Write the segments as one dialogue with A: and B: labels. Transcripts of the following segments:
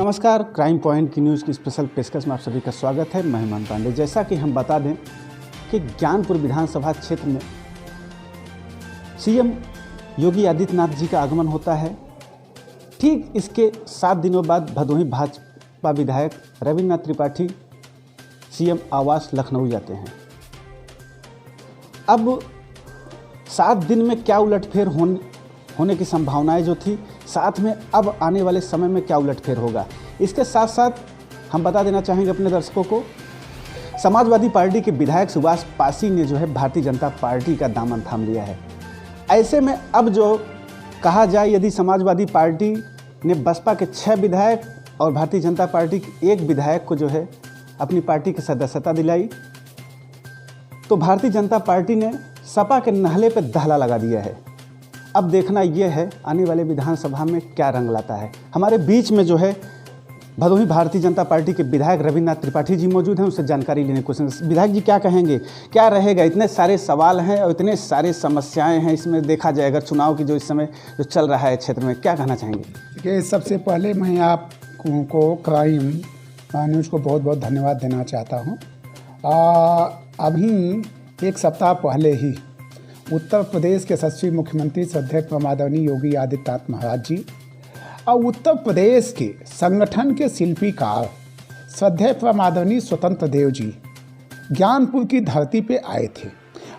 A: नमस्कार, crime point की news की स्पेशल पेशकश में आप सभी का स्वागत है। मैं हेमंत पांडे। जैसा कि हम बता दें कि ज्ञानपुर विधानसभा क्षेत्र में सीएम योगी आदित्यनाथ जी का आगमन होता है। ठीक इसके 7 दिनों बाद भदोही भाजपा विधायक रविन्द्रनाथ त्रिपाठी सीएम आवास लखनऊ जाते हैं। अब 7 दिन में क्या उलटफेर होने की संभावनाएं जो थी, साथ में अब आने वाले समय में क्या उलटफेर होगा, इसके साथ साथ हम बता देना चाहेंगे अपने दर्शकों को, समाजवादी पार्टी के विधायक सुभाष पासी ने जो है भारतीय जनता पार्टी का दामन थाम लिया है। ऐसे में अब जो कहा जाए, यदि समाजवादी पार्टी ने बसपा के 6 विधायक और भारतीय जनता पार्टी के 1 विधायक को जो है अपनी पार्टी की सदस्यता दिलाई, तो भारतीय जनता पार्टी ने सपा के नहले पर दहला लगा दिया है। अब देखना यह है आने वाले विधानसभा में क्या रंग लाता है। हमारे बीच में जो है भदोही भारतीय जनता पार्टी के विधायक रविन्द्रनाथ त्रिपाठी जी मौजूद हैं, उससे जानकारी लेने की कोशिश। विधायक जी, क्या कहेंगे, क्या रहेगा? इतने सारे सवाल हैं और इतने सारे समस्याएं हैं इसमें, देखा जाए अगर चुनाव की जो इस समय जो चल रहा है क्षेत्र में, क्या कहना चाहेंगे?
B: देखिए, सबसे पहले मैं आपको क्राइम न्यूज़ को बहुत बहुत धन्यवाद देना चाहता हूँ। अभी 1 सप्ताह पहले ही उत्तर प्रदेश के यशस्वी मुख्यमंत्री श्रद्धेय आदरणीय योगी आदित्यनाथ महाराज जी और उत्तर प्रदेश के संगठन के शिल्पीकार श्रद्धेय आदरणीय स्वतंत्र देव जी ज्ञानपुर की धरती पे आए थे।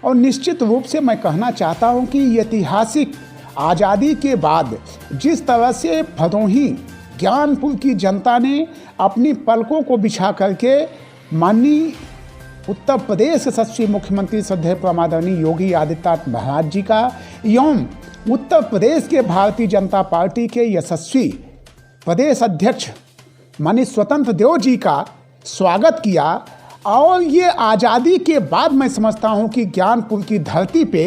B: और निश्चित रूप से मैं कहना चाहता हूं कि ऐतिहासिक आज़ादी के बाद जिस तरह से भदोही ज्ञानपुर की जनता ने अपनी पलकों को बिछा करके माननीय उत्तर प्रदेश यशस्वी मुख्यमंत्री श्रद्धेय आदरणीय योगी आदित्यनाथ महाराज जी का एवं उत्तर प्रदेश के भारतीय जनता पार्टी के यशस्वी प्रदेश अध्यक्ष माननीय स्वतंत्र देव जी का स्वागत किया। और ये आज़ादी के बाद मैं समझता हूँ कि ज्ञानपुर की धरती पे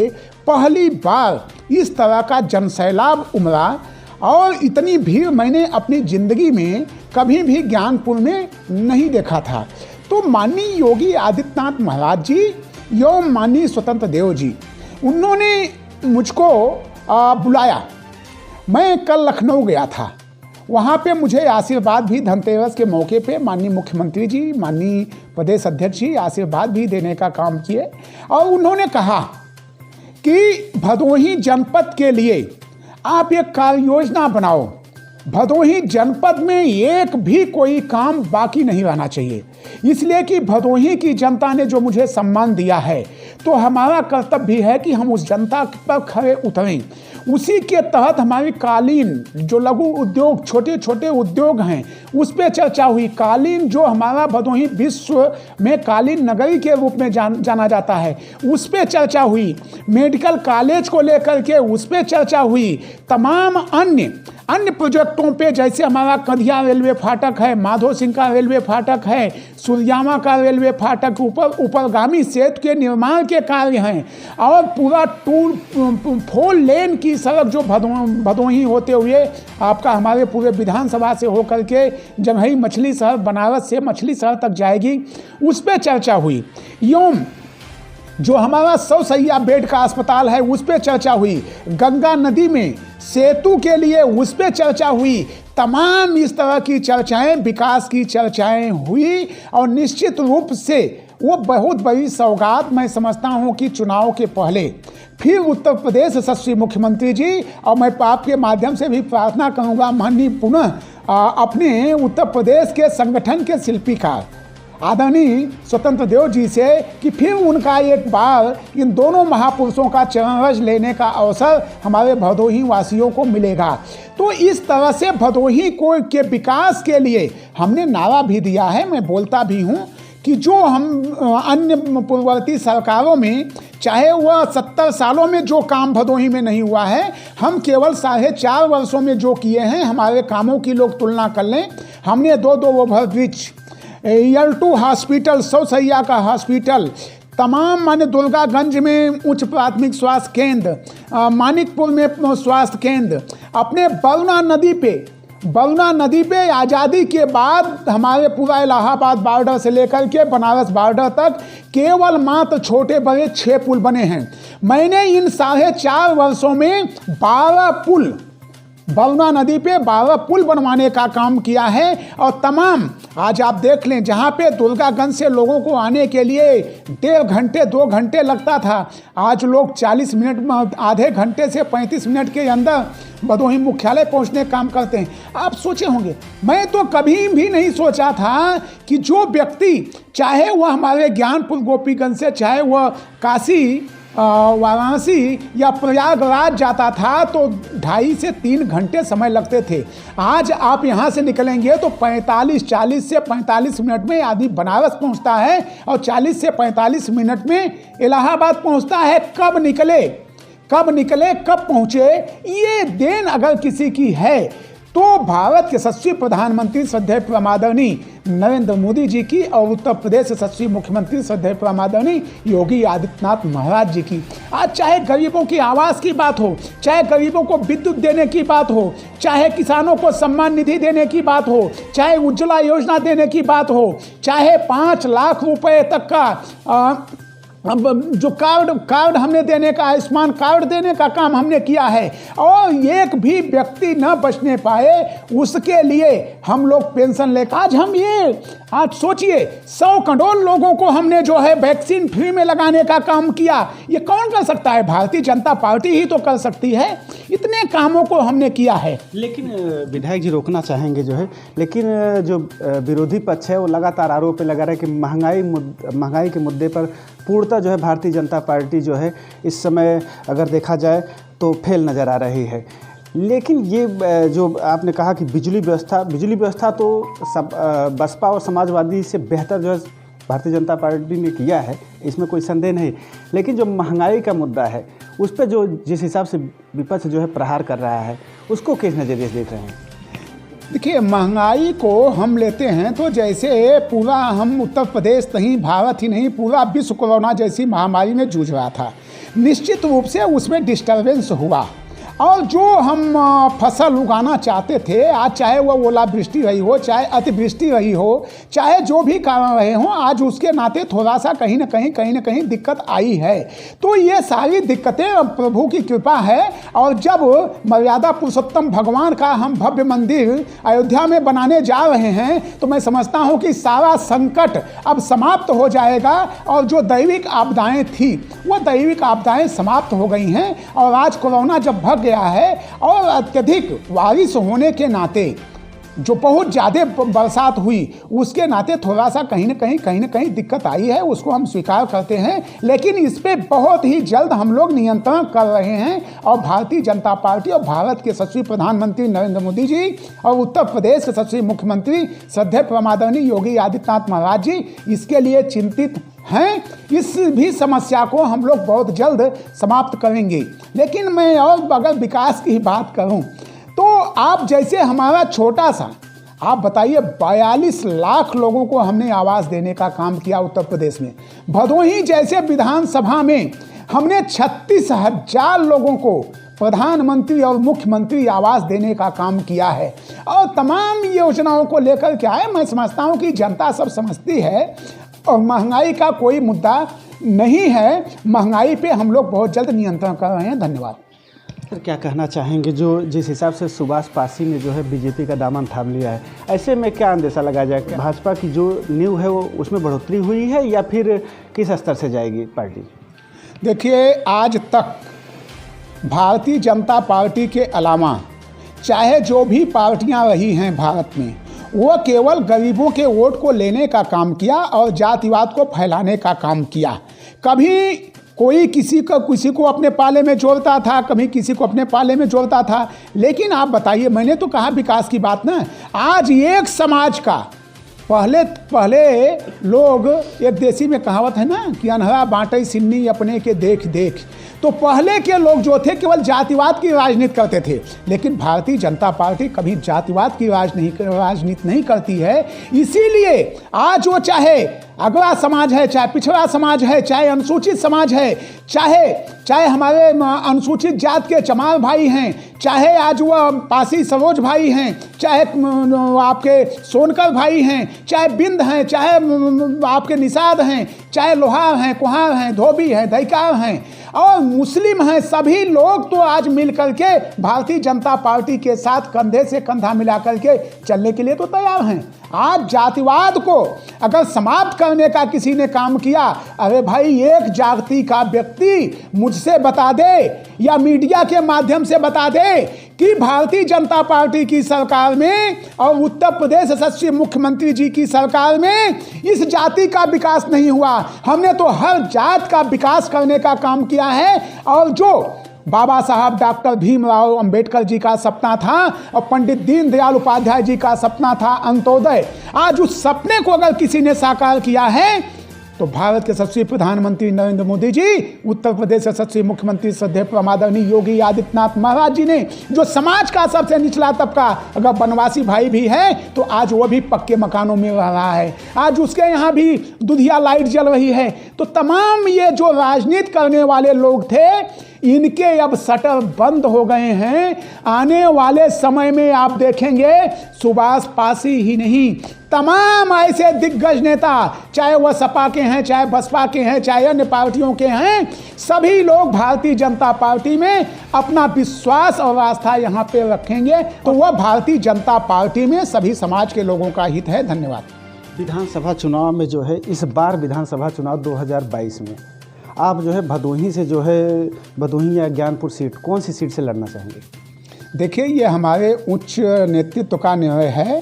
B: पहली बार इस तरह का जनसैलाब उमड़ा और इतनी भीड़ मैंने अपनी ज़िंदगी में कभी भी ज्ञानपुर में नहीं देखा था। तो माननीय योगी आदित्यनाथ महाराज जी एवं माननीय स्वतंत्र देव जी, उन्होंने मुझको बुलाया। मैं कल लखनऊ गया था, वहाँ पे मुझे आशीर्वाद भी धनतेरस के मौके पे माननीय मुख्यमंत्री जी, माननीय प्रदेश अध्यक्ष जी आशीर्वाद भी देने का काम किए। और उन्होंने कहा कि भदोही जनपद के लिए आप एक कार्य योजना बनाओ। भदोही जनपद में एक भी कोई काम बाकी नहीं रहना चाहिए, इसलिए कि भदोही की जनता ने जो मुझे सम्मान दिया है, तो हमारा कर्तव्य भी है कि हम उस जनता पर खरे उतरें। उसी के तहत हमारी कालीन जो लघु उद्योग, छोटे छोटे उद्योग हैं, उस पर चर्चा हुई। कालीन जो हमारा भदोही विश्व में कालीन नगरी के रूप में जाना जाता है, उस पर चर्चा हुई। मेडिकल कॉलेज को लेकर के उस पर चर्चा हुई। तमाम अन्य प्रोजेक्टों पे, जैसे हमारा कंधिया रेलवे फाटक है, माधो सिंह का रेलवे फाटक है, सुरजामा का रेलवे फाटक, ऊपरगामी सेतु के निर्माण के कार्य हैं, और पूरा 4 लेन की सड़क जो भदोही होते हुए आपका हमारे पूरे विधानसभा से होकर के जंघई मछली शहर, बनारस से मछली शहर तक जाएगी, उस पर चर्चा हुई। यूं जो हमारा 100 सैया बेड का अस्पताल है, उस पर चर्चा हुई। गंगा नदी में सेतु के लिए उस पर चर्चा हुई। तमाम इस तरह की चर्चाएं, विकास की चर्चाएं हुई। और निश्चित रूप से वो बहुत बड़ी सौगात मैं समझता हूं कि चुनाव के पहले फिर उत्तर प्रदेश यशस्वी मुख्यमंत्री जी, और मैं आपके माध्यम से भी प्रार्थना करूंगा माननीय पुनः अपने उत्तर प्रदेश के संगठन के शिल्पीकार आदरणीय स्वतंत्र देव जी से कि फिर उनका एक बार इन दोनों महापुरुषों का चरण रज लेने का अवसर हमारे भदोही वासियों को मिलेगा। तो इस तरह से भदोही के विकास के लिए हमने नारा भी दिया है। मैं बोलता भी हूँ कि जो हम अन्य पूर्ववर्ती सरकारों में, चाहे वह 70 सालों में जो काम भदोही में नहीं हुआ है, हम केवल 4.5 वर्षों में जो किए हैं, हमारे कामों की लोग तुलना कर लें। हमने 2 ओवरब्रिज, L2 हॉस्पिटल, 100 सैया का हॉस्पिटल, तमाम माने दुर्गागंज में उच्च प्राथमिक स्वास्थ्य केंद्र, मानिकपुर में स्वास्थ्य केंद्र, अपने बरुणा नदी पे आज़ादी के बाद हमारे पूरा इलाहाबाद बॉर्डर से लेकर के बनारस बॉर्डर तक केवल मात्र छोटे बड़े 6 पुल बने हैं। मैंने इन 4.5 वर्षों में 12 पुल बरुणा नदी पे 12 पुल बनवाने का काम किया है। और तमाम आज आप देख लें, जहाँ पे दुर्गागंज से लोगों को आने के लिए 1.5 घंटे 2 घंटे लगता था, आज लोग 40 मिनट में, आधे घंटे से 35 मिनट के अंदर भदोही मुख्यालय पहुंचने का काम करते हैं। आप सोचे होंगे, मैं तो कभी भी नहीं सोचा था कि जो व्यक्ति, चाहे वह हमारे ज्ञानपुर गोपीगंज से, चाहे वह काशी वाराणसी या प्रयागराज जाता था तो 2.5 से 3 घंटे समय लगते थे। आज आप यहाँ से निकलेंगे तो 40 से 45 मिनट में आदमी बनारस पहुँचता है और 40 से 45 मिनट में इलाहाबाद पहुँचता है। कब निकले, कब पहुँचे, ये देन अगर किसी की है तो भारत के यशस्वी प्रधानमंत्री श्रद्धेय प्रमादरणीय नरेंद्र मोदी जी की और उत्तर प्रदेश के यशस्वी मुख्यमंत्री श्रद्धेय प्रमादरणीय योगी आदित्यनाथ महाराज जी की। आज चाहे गरीबों की आवास की बात हो, चाहे गरीबों को विद्युत देने की बात हो, चाहे किसानों को सम्मान निधि देने की बात हो, चाहे उज्ज्वला योजना देने की बात हो, चाहे 5 लाख रुपए तक का अब जो कार्ड हमने देने का, आयुष्मान कार्ड देने का काम हमने किया है, और एक भी व्यक्ति न बचने पाए उसके लिए हम लोग पेंशन लेकर आज सोचिए 100 करोड़ लोगों को हमने जो है वैक्सीन फ्री में लगाने का काम किया। ये कौन कर सकता है? भारतीय जनता पार्टी ही तो कर सकती है। इतने कामों को हमने किया है।
A: लेकिन विधायक जी रोकना चाहेंगे जो है, लेकिन जो विरोधी पक्ष है वो लगातार आरोप लगा रहा है कि महंगाई के मुद्दे पर पूर्णतः जो है भारतीय जनता पार्टी जो है इस समय अगर देखा जाए तो फेल नज़र आ रही है। लेकिन ये जो आपने कहा कि बिजली व्यवस्था तो बसपा और समाजवादी से बेहतर जो है भारतीय जनता पार्टी ने किया है, इसमें कोई संदेह नहीं। लेकिन जो महंगाई का मुद्दा है उस पर जो जिस हिसाब से विपक्ष जो है प्रहार कर रहा है, उसको किस नज़रिए से देख रहे हैं?
B: देखिए, महंगाई को हम लेते हैं तो जैसे पूरा हम उत्तर प्रदेश नहीं, भारत ही नहीं, पूरा विश्व कोरोना जैसी महामारी में जूझ रहा था। निश्चित रूप से उसमें डिस्टर्बेंस हुआ, और जो हम फसल उगाना चाहते थे, आज चाहे वह ओलावृष्टि रही हो, चाहे अतिवृष्टि रही हो, चाहे जो भी कारण रहे हों, आज उसके नाते थोड़ा सा कहीं ना कहीं दिक्कत आई है। तो ये सारी दिक्कतें प्रभु की कृपा है। और जब मर्यादा पुरुषोत्तम भगवान का हम भव्य मंदिर अयोध्या में बनाने जा रहे हैं तो मैं समझता हूँ कि सारा संकट अब समाप्त हो जाएगा, और जो दैविक आपदाएँ थी वह दैविक आपदाएँ समाप्त हो गई हैं। और आज कोरोना जब भग गया है और अत्यधिक बारिश होने के नाते जो बहुत ज़्यादा बरसात हुई उसके नाते थोड़ा सा कहीं ना कहीं दिक्कत आई है, उसको हम स्वीकार करते हैं। लेकिन इस पे बहुत ही जल्द हम लोग नियंत्रण कर रहे हैं, और भारतीय जनता पार्टी और भारत के यशस्वी प्रधानमंत्री नरेंद्र मोदी जी और उत्तर प्रदेश के यशस्वी मुख्यमंत्री श्रद्धेय प्रमादरणीय योगी आदित्यनाथ महाराज जी इसके लिए चिंतित हैं। इस भी समस्या को हम लोग बहुत जल्द समाप्त करेंगे। लेकिन मैं और अगर विकास की बात करूं तो आप जैसे हमारा छोटा सा, आप बताइए 42 लाख लोगों को हमने आवास देने का काम किया उत्तर प्रदेश में। भदोही जैसे विधानसभा में हमने 36,000 लोगों को प्रधानमंत्री और मुख्यमंत्री आवास देने का काम किया है। और तमाम योजनाओं को लेकर क्या है, मैं समझता हूँ कि जनता सब समझती है और महंगाई का कोई मुद्दा नहीं है। महंगाई पे हम लोग बहुत जल्द नियंत्रण कर रहे हैं। धन्यवाद।
A: सर, क्या कहना चाहेंगे जो जिस हिसाब से सुभाष पासी ने जो है बीजेपी का दामन थाम लिया है, ऐसे में क्या अंदेशा लगाया जाए कि भाजपा की जो नींव है वो उसमें बढ़ोतरी हुई है या फिर किस स्तर से जाएगी पार्टी?
B: देखिए, आज तक भारतीय जनता पार्टी के अलावा चाहे जो भी पार्टियां रही हैं भारत में, वो केवल गरीबों के वोट को लेने का काम किया और जातिवाद को फैलाने का काम किया। कभी कोई किसी को अपने पाले में जोड़ता था, कभी किसी को अपने पाले में जोड़ता था। लेकिन आप बताइए, मैंने तो कहा विकास की बात ना, आज एक समाज का पहले लोग, एक देसी में कहावत है ना कि अनहरा बाँटे सिन्नी अपने के देख देख, तो पहले के लोग जो थे केवल जातिवाद की राजनीति करते थे। लेकिन भारतीय जनता पार्टी कभी जातिवाद की राजनीति नहीं करती है। इसीलिए आज वो चाहे अगला समाज है, चाहे पिछड़ा समाज है, चाहे अनुसूचित समाज है, चाहे हमारे अनुसूचित जात के चमार भाई हैं, चाहे आज वह पासी सरोज भाई हैं, चाहे आपके सोनकर भाई हैं, चाहे बिंद हैं, चाहे आपके निषाद हैं, चाहे लोहार हैं, कुहार हैं, धोबी हैं, दैकार हैं, और मुस्लिम हैं, सभी लोग तो आज मिल करके भारतीय जनता पार्टी के साथ कंधे से कंधा मिला करके चलने के लिए तो तैयार हैं। आज जातिवाद को अगर समाप्त करने का किसी ने काम किया, अरे भाई एक जाति का व्यक्ति मुझसे बता दे या मीडिया के माध्यम से बता दे कि भारतीय जनता पार्टी की सरकार में और उत्तर प्रदेश यशस्वी मुख्यमंत्री जी की सरकार में इस जाति का विकास नहीं हुआ। हमने तो हर जात का विकास करने का काम किया है। और जो बाबा साहब डॉक्टर भीमराव अंबेडकर जी का सपना था और पंडित दीनदयाल उपाध्याय जी का सपना था अंत्योदय, आज उस सपने को अगर किसी ने साकार किया है तो भारत के यशस्वी प्रधानमंत्री नरेंद्र मोदी जी, उत्तर प्रदेश यशस्वी मुख्यमंत्री श्रद्धेय आदरणीय योगी आदित्यनाथ महाराज जी ने, जो समाज का सबसे निचला तबका अगर बनवासी भाई भी है तो आज वो भी पक्के मकानों में रह रहा है, आज उसके यहाँ भी दुधिया लाइट जल रही है। तो तमाम ये जो राजनीति करने वाले लोग थे, इनके अब शटर बंद हो गए हैं। आने वाले समय में आप देखेंगे सुभाष पासी ही नहीं, तमाम ऐसे दिग्गज नेता, चाहे वह सपा के हैं, चाहे बसपा के हैं, चाहे अन्य पार्टियों के हैं, सभी लोग भारतीय जनता पार्टी में अपना विश्वास और आस्था यहाँ पे रखेंगे। तो वह भारतीय जनता पार्टी में सभी समाज के लोगों का हित है। धन्यवाद।
A: विधानसभा चुनाव में जो है, इस बार विधानसभा चुनाव 2022 में आप जो है भदोही से जो है, भदोही या ज्ञानपुर सीट, कौन सी सीट से लड़ना चाहेंगे?
B: देखिए, ये हमारे उच्च नेतृत्व का निर्णय है।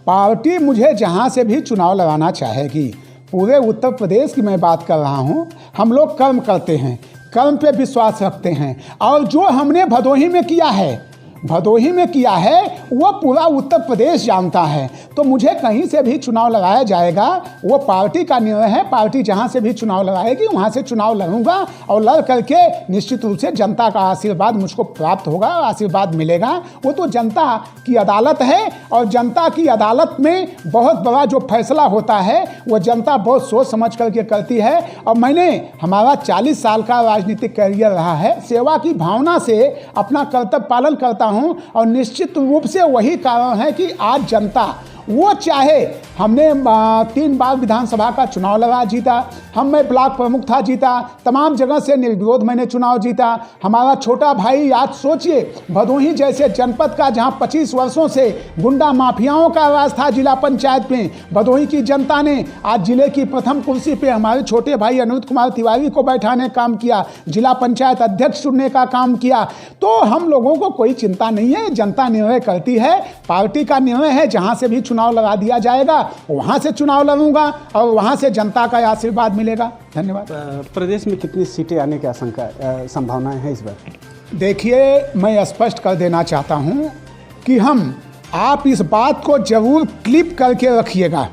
B: पार्टी मुझे जहाँ से भी चुनाव लड़ाना चाहेगी, पूरे उत्तर प्रदेश की मैं बात कर रहा हूँ, हम लोग कर्म करते हैं, कर्म पे विश्वास रखते हैं। और जो हमने भदोही में किया है वो पूरा उत्तर प्रदेश जानता है। तो मुझे कहीं से भी चुनाव लगाया जाएगा, वो पार्टी का निर्णय है। पार्टी जहां से भी चुनाव लगाएगी वहां से चुनाव लड़ूंगा और लड़ करके निश्चित रूप से जनता का आशीर्वाद मुझको प्राप्त होगा, आशीर्वाद मिलेगा। वो तो जनता की अदालत है और जनता की अदालत में बहुत बड़ा जो फैसला होता है वो जनता बहुत सोच समझ करके करती है। और मैंने, हमारा 40 साल का राजनीतिक कैरियर रहा है, सेवा की भावना से अपना कर्तव्य पालन करता हूं। और निश्चित रूप से वही कारण है कि आज जनता, वो चाहे हमने 3 बार विधानसभा का चुनाव लड़ा, जीता, मैं ब्लॉक प्रमुख था, जीता, तमाम जगह से निर्विरोध मैंने चुनाव जीता। हमारा छोटा भाई, आज सोचिए भदोही जैसे जनपद का जहां 25 वर्षों से गुंडा माफियाओं का राज था जिला पंचायत में, भदोही की जनता ने आज जिले की प्रथम कुर्सी पे हमारे छोटे भाई अनिरुद्ध कुमार तिवारी को बैठाने का काम किया, जिला पंचायत अध्यक्ष चुनने का काम किया। तो हम लोगों को कोई चिंता नहीं है, जनता निर्णय करती है, पार्टी का निर्णय है। जहां से भी चुनाव लगा दिया जाएगा वहां से चुनाव लड़ूंगा और वहां से जनता का आशीर्वाद मिलेगा। धन्यवाद।
A: प्रदेश में कितनी सीटें आने की संभावनाएं हैं इस बार?
B: देखिए, मैं स्पष्ट कर देना चाहता हूं कि आप इस बात को जरूर क्लिप करके रखिएगा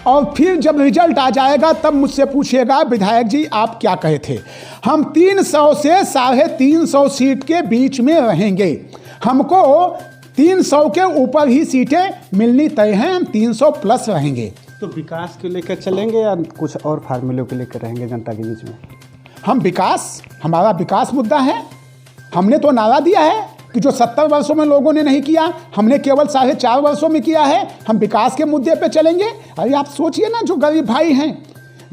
B: और फिर जब रिजल्ट आ जाएगा तब मुझसे पूछिएगा विधायक जी आप क्या कहे थे। हम 300 से 350 सीट के बीच में रहेंगे। हमको 300 के ऊपर ही सीटें मिलनी तय हैं, हम 300 प्लस रहेंगे।
A: तो विकास को लेकर चलेंगे या कुछ और फार्मूलों को लेकर रहेंगे जनता के बीच में?
B: हम विकास, हमारा विकास मुद्दा है। हमने तो नारा दिया है कि जो 70 वर्षों में लोगों ने नहीं किया, हमने केवल 4.5 वर्षों में किया है। हम विकास के मुद्दे पे चलेंगे। अरे आप सोचिए ना, जो गरीब भाई हैं,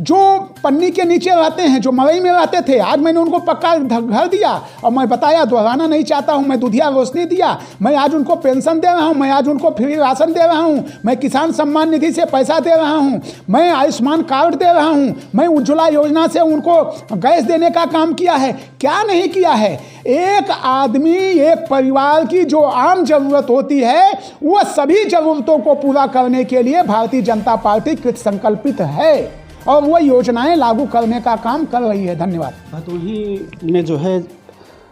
B: जो पन्नी के नीचे रहते हैं, जो मरई में रहते थे, आज मैंने उनको पक्का घर दिया। और मैं बताया, दोहराना नहीं चाहता हूँ, मैं दुधिया रोशनी दिया, मैं आज उनको पेंशन दे रहा हूँ, मैं आज उनको फ्री राशन दे रहा हूँ, मैं किसान सम्मान निधि से पैसा दे रहा हूँ, मैं आयुष्मान कार्ड दे रहा हूँ, मैं उज्ज्वला योजना से उनको गैस देने का काम किया है। क्या नहीं किया है? एक आदमी, एक परिवार की जो आम जरूरत होती है, वह सभी जरूरतों को पूरा करने के लिए भारतीय जनता पार्टी कृत संकल्पित है और वो योजनाएं लागू करने का काम कर रही है। धन्यवाद।
A: भदोही में जो है,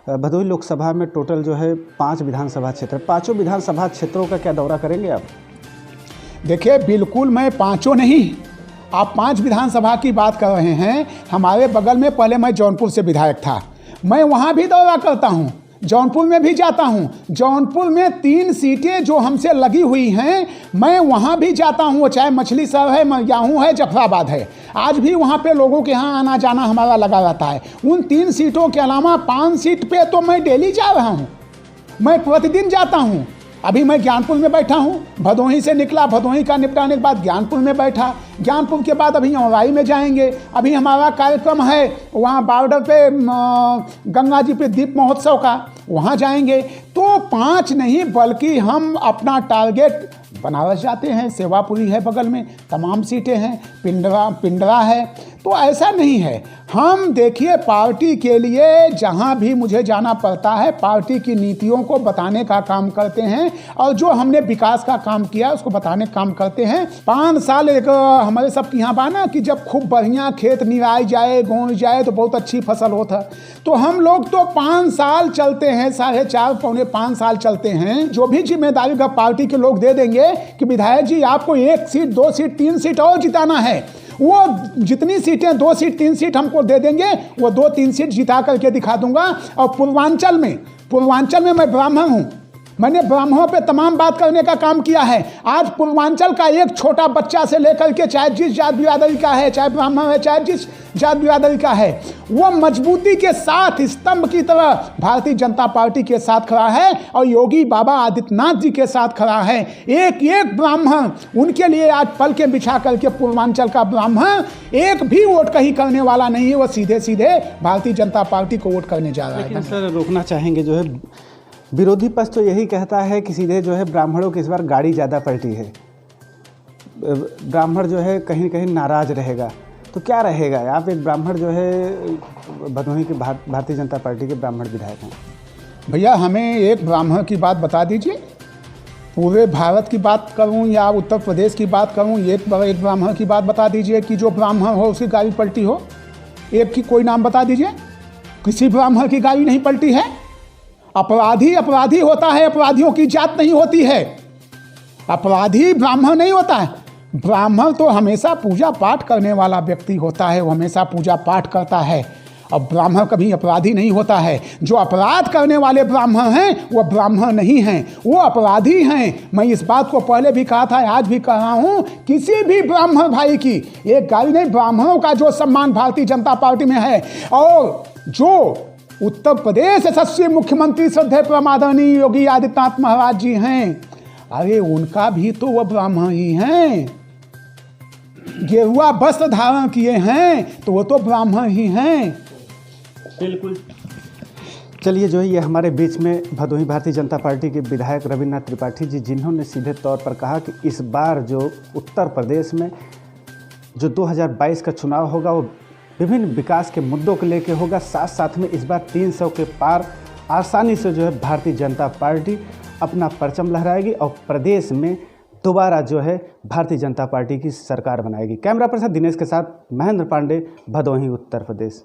A: भदोही लोकसभा में टोटल जो है 5 विधानसभा क्षेत्र, 5 विधानसभा क्षेत्रों का क्या दौरा करेंगे आप?
B: देखिए, बिल्कुल मैं 5 नहीं, आप 5 विधानसभा की बात कर रहे हैं। हमारे बगल में पहले मैं जौनपुर से विधायक था, मैं वहाँ भी दौरा करता हूँ, जौनपुर में भी जाता हूं। जौनपुर में 3 सीटें जो हमसे लगी हुई हैं, मैं वहां भी जाता हूं, चाहे मछली शहर है, मरगाहू है, जफराबाद है। आज भी वहां पे लोगों के यहां आना जाना हमारा लगा रहता है। उन 3 सीटों के अलावा 5 सीट पे तो मैं डेली जा रहा हूं, मैं प्रतिदिन जाता हूं। अभी मैं ज्ञानपुर में बैठा हूँ, भदोही से निकला, भदोही का निपटाने के बाद ज्ञानपुर में बैठा, ज्ञानपुर के बाद अभी अमराई में जाएंगे। अभी हमारा कार्यक्रम है वहाँ बॉर्डर पे गंगा जी पे दीप महोत्सव का, वहाँ जाएंगे। तो 5 नहीं बल्कि हम अपना टारगेट बनारस जाते हैं, सेवापुरी है बगल में, तमाम सीटें हैं, पिंडरा है। तो ऐसा नहीं है, हम देखिए पार्टी के लिए जहां भी मुझे जाना पड़ता है पार्टी की नीतियों को बताने का काम करते हैं और जो हमने विकास का काम किया उसको बताने का काम करते हैं। 5 साल एक हमारे सबके यहाँ बा ना कि जब खूब बढ़िया खेत निराई जाए, गोंद जाए तो बहुत अच्छी फसल होता। तो हम लोग तो 5 साल चलते हैं, 4.5 पौने 5 साल चलते हैं। जो भी जिम्मेदारी का पार्टी के लोग दे देंगे कि विधायक जी आपको 1 सीट 2 सीट 3 सीट और जिताना है, वो जितनी सीटें 2 सीट 3 सीट हमको दे देंगे, वो 2-3 सीट जिता करके दिखा दूंगा। और पूर्वांचल में मैं ब्राह्मण हूँ, मैंने ब्राह्मणों पे तमाम बात करने का काम किया है। आज पूर्वांचल का एक छोटा बच्चा से लेकर के चाहे जिस जात बिरादरी का है, चाहे ब्राह्मण है, चाहे जिस जात बिरादरी का है, वो मजबूती के साथ स्तंभ की तरह भारतीय जनता पार्टी के साथ खड़ा है और योगी बाबा आदित्यनाथ जी के साथ खड़ा है। एक एक ब्राह्मण उनके लिए आज पलकें बिछा करके पूर्वांचल का ब्राह्मण एक भी वोट कहीं करने वाला नहीं है, वो सीधे सीधे भारतीय जनता पार्टी को वोट करने जा रहा है।
A: लेकिन सर रोकना चाहेंगे जो है विरोधी पक्ष तो यही कहता है कि सीधे जो है ब्राह्मणों की इस बार गाड़ी ज़्यादा पलटी है, ब्राह्मण जो है कहीं कहीं नाराज रहेगा। तो क्या रहेगा? आप एक ब्राह्मण जो है भदोही के भारतीय जनता पार्टी के ब्राह्मण विधायक हैं।
B: भैया हमें एक ब्राह्मण की बात बता दीजिए, पूरे भारत की बात करूं या उत्तर प्रदेश की बात करूं, एक ब्राह्मण की बात बता दीजिए कि जो ब्राह्मण हो उसकी गाड़ी पलटी हो। एक की कोई नाम बता दीजिए, किसी ब्राह्मण की गाड़ी नहीं पलटी है। अपराधी अपराधी होता है, अपराधियों की जात नहीं होती है। अपराधी ब्राह्मण नहीं होता है। ब्राह्मण तो हमेशा पूजा पाठ करने वाला व्यक्ति होता है, वो हमेशा पूजा पाठ करता है। और ब्राह्मण कभी अपराधी नहीं होता है। जो अपराध करने वाले ब्राह्मण हैं वो ब्राह्मण नहीं हैं, वो अपराधी हैं। मैं इस बात को पहले भी कहा था, आज भी कह रहा हूँ, किसी भी ब्राह्मण भाई की एक गाली नहीं। ब्राह्मणों का जो सम्मान भारतीय जनता पार्टी में है, और जो उत्तर प्रदेश यशस्वी मुख्यमंत्री श्रद्धेय परम आदरणीय योगी आदित्यनाथ महाराज जी हैं, अरे उनका भी तो वह ब्राह्मण ही हैं। गेरुआ वस्त्र धारण किए हैं तो वो तो ब्राह्मण ही हैं।
A: बिल्कुल। चलिए जो है ये हमारे बीच में भदोही भारतीय जनता पार्टी के विधायक रविन्द्रनाथ त्रिपाठी जी, जिन्होंने सीधे तौर पर कहा कि इस बार जो उत्तर प्रदेश में जो 2022 का चुनाव होगा वो विभिन्न विकास के मुद्दों को लेकर होगा। साथ साथ में इस बार 300 के पार आसानी से जो है भारतीय जनता पार्टी अपना परचम लहराएगी और प्रदेश में दोबारा जो है भारतीय जनता पार्टी की सरकार बनाएगी। कैमरा पर्सन दिनेश के साथ महेंद्र पांडे, भदोही, उत्तर प्रदेश।